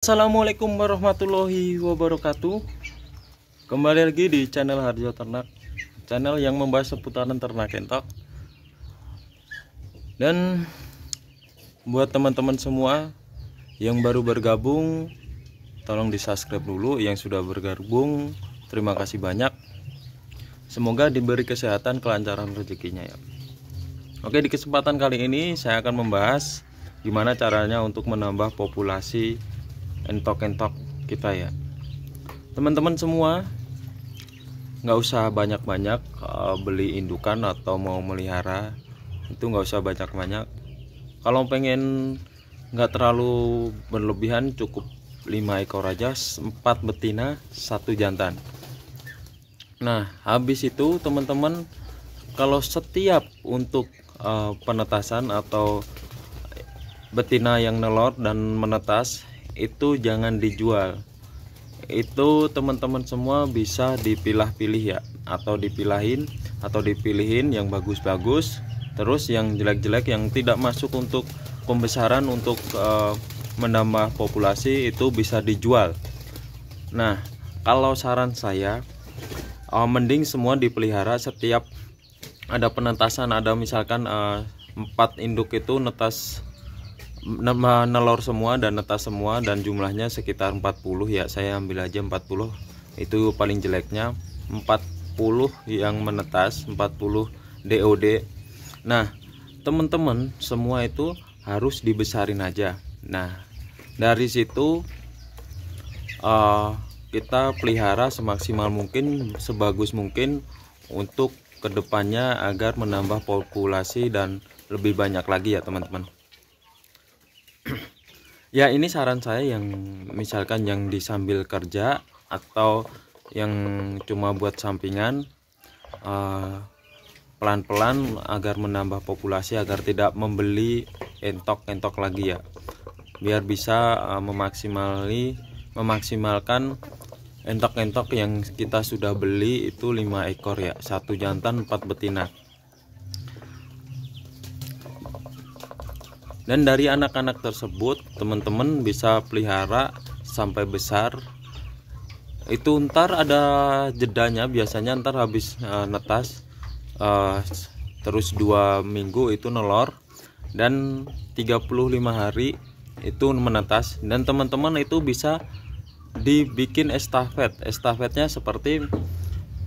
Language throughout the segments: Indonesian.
Assalamualaikum warahmatullahi wabarakatuh. Kembali lagi di channel Harjo Ternak, channel yang membahas seputaran ternak entok. Dan buat teman-teman semua yang baru bergabung, tolong di subscribe dulu. Yang sudah bergabung, terima kasih banyak. Semoga diberi kesehatan, kelancaran rezekinya ya. Oke, di kesempatan kali ini saya akan membahas gimana caranya untuk menambah populasi entok-entok kita ya. Teman-teman semua nggak usah banyak-banyak beli indukan atau mau melihara, itu nggak usah banyak-banyak. Kalau pengen nggak terlalu berlebihan, cukup 5 ekor aja, 4 betina 1 jantan. Nah, habis itu teman-teman, kalau setiap untuk penetasan atau betina yang nelor dan menetas itu jangan dijual. Itu teman-teman semua bisa dipilah-pilih ya, atau dipilihin yang bagus-bagus, terus yang jelek-jelek yang tidak masuk untuk pembesaran untuk menambah populasi itu bisa dijual. Nah, kalau saran saya mending semua dipelihara. Setiap ada penetasan, ada misalkan 4 induk itu netas, nelor semua dan netas semua, dan jumlahnya sekitar 40 ya, saya ambil aja 40, itu paling jeleknya. 40 yang menetas, 40 DOD. Nah, teman-teman semua itu harus dibesarin aja. Nah, dari situ kita pelihara semaksimal mungkin, sebagus mungkin untuk kedepannya agar menambah populasi dan lebih banyak lagi ya teman-teman. Ya, ini saran saya yang misalkan yang disambil kerja atau yang cuma buat sampingan, pelan-pelan agar menambah populasi, agar tidak membeli entok-entok lagi ya, biar bisa memaksimalkan entok-entok yang kita sudah beli itu 5 ekor ya, 1 jantan 4 betina. Dan dari anak-anak tersebut teman-teman bisa pelihara sampai besar. Itu ntar ada jedanya, biasanya ntar habis netas terus 2 minggu itu nelor, dan 35 hari itu menetas. Dan teman-teman itu bisa dibikin estafetnya seperti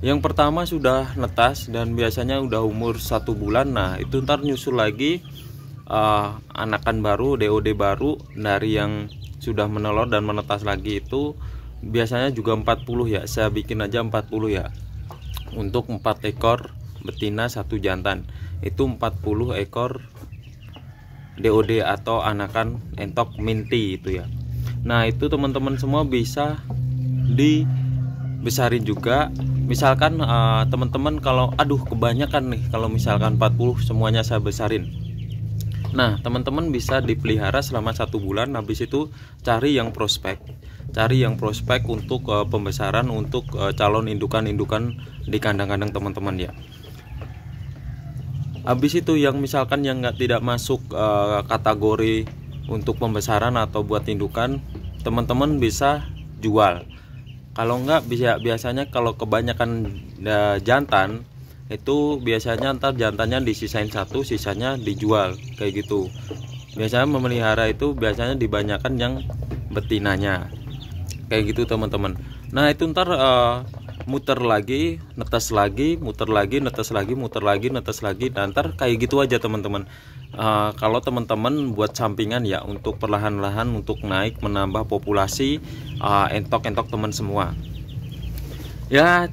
yang pertama sudah netas dan biasanya udah umur 1 bulan. Nah, itu ntar nyusul lagi anakan baru, DOD baru dari yang sudah menelor dan menetas lagi. Itu biasanya juga 40 ya, saya bikin aja 40 ya, untuk 4 ekor betina 1 jantan, itu 40 ekor DOD atau anakan entok minti itu ya. Nah, itu teman-teman semua bisa dibesarin juga. Misalkan teman-teman kalau aduh kebanyakan nih, kalau misalkan 40 semuanya saya besarin. Nah, teman-teman bisa dipelihara selama 1 bulan. Habis itu cari yang prospek untuk pembesaran, untuk calon indukan-indukan di kandang-kandang teman-teman ya. Habis itu yang misalkan yang tidak masuk kategori untuk pembesaran atau buat indukan, teman-teman bisa jual. Kalau enggak, biasanya kalau kebanyakan jantan itu biasanya ntar jantannya disisain 1, sisanya dijual kayak gitu. Biasanya memelihara itu biasanya dibanyakan yang betinanya kayak gitu teman-teman. Nah, itu ntar muter lagi, netes lagi, muter lagi, netes lagi, muter lagi, netes lagi, dan ntar kayak gitu aja teman-teman. Kalau teman-teman buat sampingan ya, untuk perlahan-lahan untuk naik menambah populasi entok-entok teman semua ya.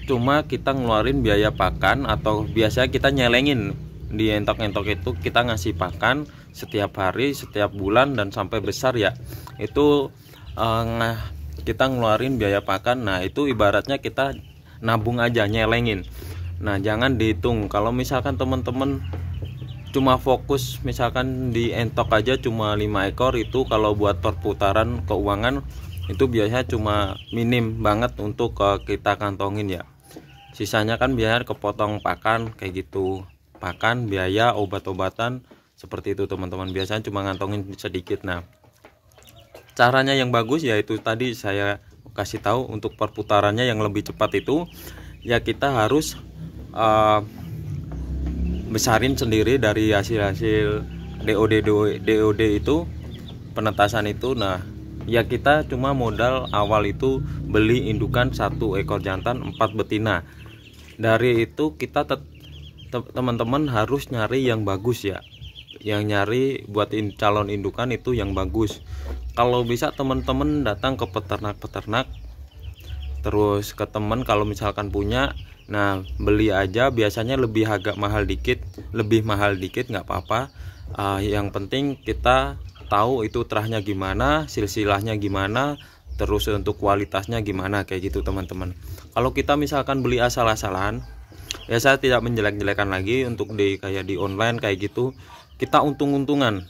Cuma kita ngeluarin biaya pakan, atau biasanya kita nyelengin di entok-entok itu, kita ngasih pakan setiap hari, setiap bulan, dan sampai besar ya, itu kita ngeluarin biaya pakan. Nah, itu ibaratnya kita nabung aja, nyelengin. Nah, jangan dihitung. Kalau misalkan teman-teman cuma fokus misalkan di entok aja cuma 5 ekor, itu kalau buat perputaran keuangan itu biasanya cuma minim banget untuk kita kantongin ya. Sisanya kan biasanya kepotong pakan kayak gitu, pakan, biaya obat-obatan seperti itu teman-teman, biasanya cuma ngantongin sedikit. Nah, caranya yang bagus yaitu tadi saya kasih tahu, untuk perputarannya yang lebih cepat itu ya kita harus besarin sendiri dari hasil DOD itu, penetasan itu. Nah ya kita cuma modal awal itu beli indukan 1 ekor jantan 4 betina. Dari itu kita teman-teman harus nyari yang bagus ya, yang nyari buat calon indukan itu yang bagus. Kalau bisa teman-teman datang ke peternak-peternak, terus ke teman kalau misalkan punya, nah beli aja. Biasanya lebih agak mahal dikit, nggak apa-apa. Yang penting kita tahu itu terahnya gimana, silsilahnya gimana, terus untuk kualitasnya gimana, kayak gitu teman-teman. Kalau kita misalkan beli asal-asalan, ya saya tidak menjelek-jelekan lagi untuk kayak di online kayak gitu, kita untung-untungan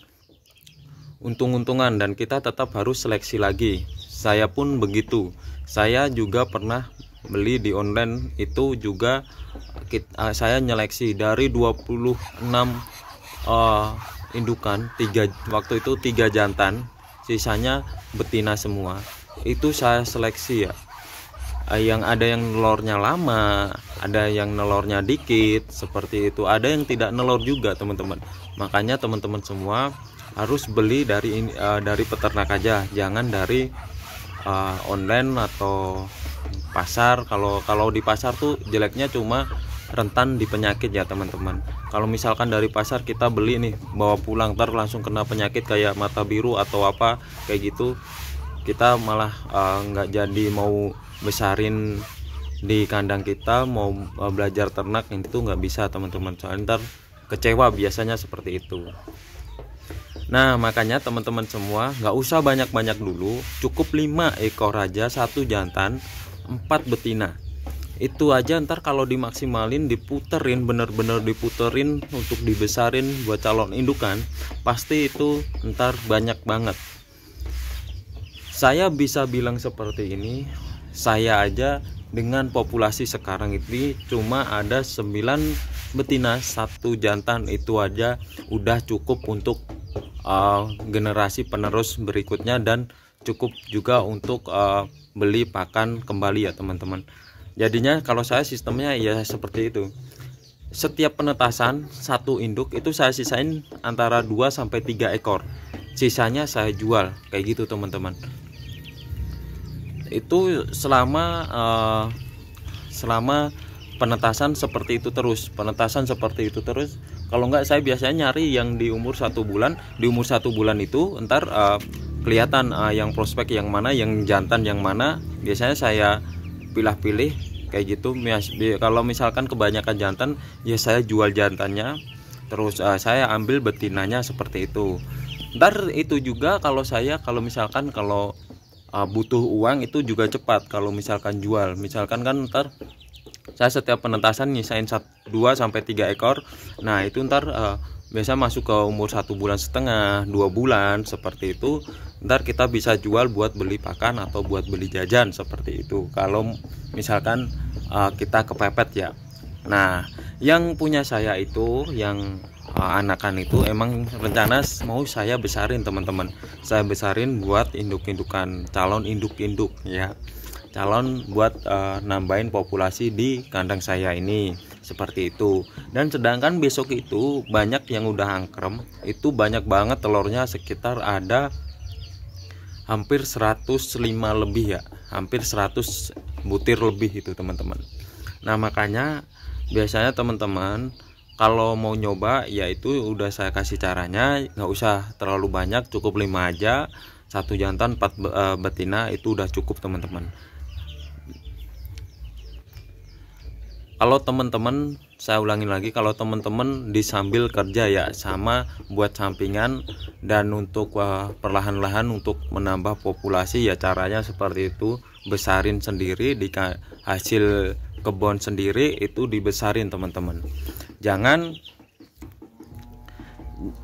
dan kita tetap harus seleksi lagi. Saya pun begitu, saya juga pernah beli di online itu juga. Saya nyeleksi dari 26 indukan, waktu itu 3 jantan, sisanya betina semua. Itu saya seleksi ya, yang ada yang nelornya lama, ada yang nelornya dikit seperti itu, ada yang tidak nelor juga teman-teman. Makanya teman-teman semua harus beli dari peternak aja, jangan dari online atau pasar. Kalau di pasar tuh jeleknya cuma rentan di penyakit ya teman-teman. Kalau misalkan dari pasar kita beli nih, bawa pulang ntar langsung kena penyakit kayak mata biru atau apa kayak gitu, kita malah nggak jadi mau besarin di kandang kita, mau belajar ternak itu nggak bisa teman-teman, soalnya ntar kecewa, biasanya seperti itu. Nah makanya teman-teman semua nggak usah banyak-banyak dulu, cukup 5 ekor aja, 1 jantan 4 betina. Itu aja ntar kalau dimaksimalin, diputerin, bener-bener diputerin untuk dibesarin buat calon indukan, pasti itu ntar banyak banget. Saya bisa bilang seperti ini, saya aja dengan populasi sekarang ini cuma ada 9 betina, 1 jantan, itu aja udah cukup untuk generasi penerus berikutnya, dan cukup juga untuk beli pakan kembali ya teman-teman. Jadinya kalau saya sistemnya ya seperti itu. Setiap penetasan 1 induk itu saya sisain antara 2-3 ekor, sisanya saya jual, kayak gitu teman-teman. Itu selama penetasan seperti itu terus, Kalau enggak saya biasanya nyari yang di umur 1 bulan. Di umur 1 bulan itu ntar kelihatan yang prospek yang mana, yang jantan yang mana. Biasanya saya pilih-pilih kayak gitu. Kalau misalkan kebanyakan jantan ya saya jual jantannya, terus saya ambil betinanya, seperti itu. Ntar itu juga kalau misalkan butuh uang itu juga cepat. Kalau misalkan jual, misalkan kan ntar saya setiap penetasan nyisain 2-3 ekor. Nah itu ntar biasa masuk ke umur 1,5 bulan, 2 bulan seperti itu. Ntar kita bisa jual buat beli pakan atau buat beli jajan, seperti itu kalau misalkan kita kepepet ya. Nah yang punya saya itu, yang anakan itu emang rencana mau saya besarin teman-teman. Saya besarin buat induk-indukan, calon induk-induk ya, calon buat nambahin populasi di kandang saya ini, seperti itu. Dan sedangkan besok itu banyak yang udah angkrem, itu banyak banget telurnya, sekitar ada hampir 105 lebih ya, hampir 100 butir lebih itu teman-teman. Nah makanya biasanya teman-teman kalau mau nyoba ya itu udah saya kasih caranya, nggak usah terlalu banyak, cukup 5 aja, 1 jantan 4 betina itu udah cukup teman-teman. Kalau teman-teman, saya ulangin lagi, kalau teman-teman disambil kerja ya, sama buat sampingan dan untuk perlahan-lahan untuk menambah populasi ya, caranya seperti itu. Besarin sendiri di hasil kebun sendiri, itu dibesarin teman-teman. Jangan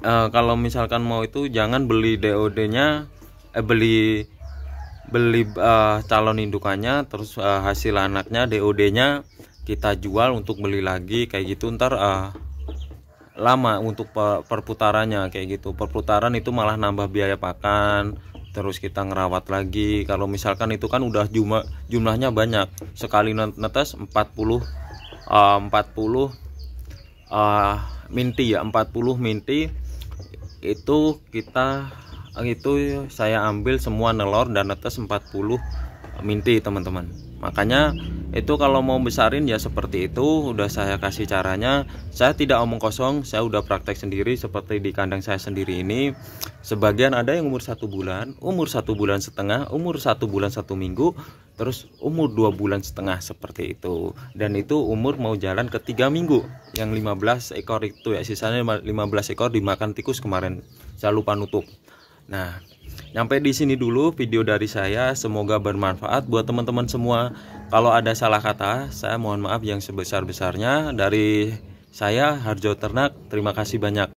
kalau misalkan mau itu jangan beli DOD-nya, beli calon indukannya, terus hasil anaknya DOD-nya kita jual untuk beli lagi kayak gitu, ntar lama untuk perputarannya kayak gitu. Perputaran itu malah nambah biaya pakan, terus kita ngerawat lagi. Kalau misalkan itu kan udah jumlahnya banyak, sekali netes 40 minti ya, 40 minti itu saya ambil semua nelor dan netes 40 minti teman-teman. Makanya itu kalau mau besarin ya seperti itu, udah saya kasih caranya. Saya tidak omong kosong, saya udah praktek sendiri seperti di kandang saya sendiri ini. Sebagian ada yang umur 1 bulan, umur 1 bulan setengah, umur 1 bulan 1 minggu, terus umur 2 bulan setengah seperti itu. Dan itu umur mau jalan ke 3 minggu. Yang 15 ekor itu ya, sisanya 15 ekor dimakan tikus kemarin. Saya lupa nutup. Nah, sampai di sini dulu video dari saya, semoga bermanfaat buat teman-teman semua. Kalau ada salah kata, saya mohon maaf yang sebesar-besarnya. Dari saya, Harjo Ternak, terima kasih banyak.